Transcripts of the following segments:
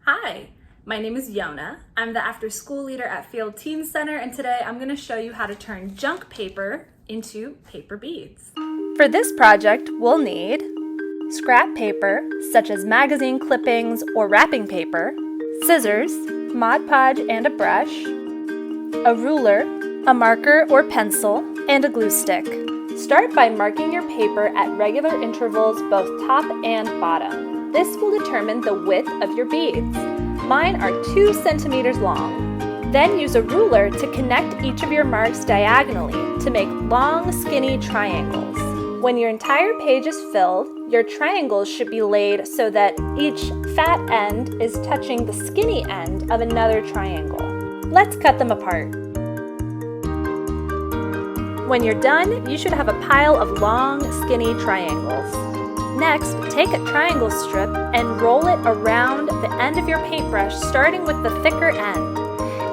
Hi, my name is Yona. I'm the after school leader at Field Teen Center, and today I'm going to show you how to turn junk paper into paper beads. For this project, we'll need scrap paper, such as magazine clippings or wrapping paper, scissors, Mod Podge and a brush, a ruler, a marker or pencil, and a glue stick. Start by marking your paper at regular intervals, both top and bottom. This will determine the width of your beads. Mine are 2 centimeters long. Then use a ruler to connect each of your marks diagonally to make long, skinny triangles. When your entire page is filled, your triangles should be laid so that each fat end is touching the skinny end of another triangle. Let's cut them apart. When you're done, you should have a pile of long, skinny triangles. Next, take a triangle strip and roll it around the end of your paintbrush, starting with the thicker end.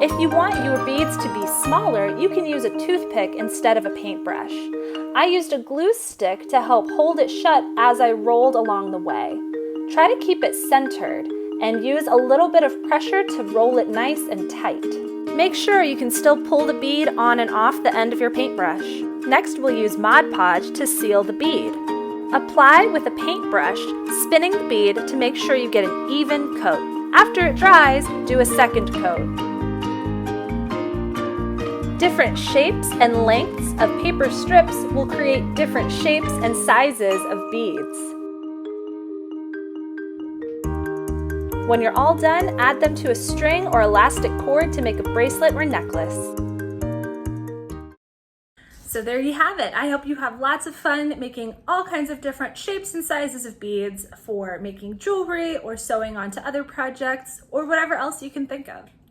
If you want your beads to be smaller, you can use a toothpick instead of a paintbrush. I used a glue stick to help hold it shut as I rolled along the way. Try to keep it centered and use a little bit of pressure to roll it nice and tight. Make sure you can still pull the bead on and off the end of your paintbrush. Next, we'll use Mod Podge to seal the bead. Apply with a paintbrush, spinning the bead to make sure you get an even coat. After it dries, do a second coat. Different shapes and lengths of paper strips will create different shapes and sizes of beads. When you're all done, add them to a string or elastic cord to make a bracelet or necklace. So there you have it. I hope you have lots of fun making all kinds of different shapes and sizes of beads for making jewelry or sewing onto other projects or whatever else you can think of.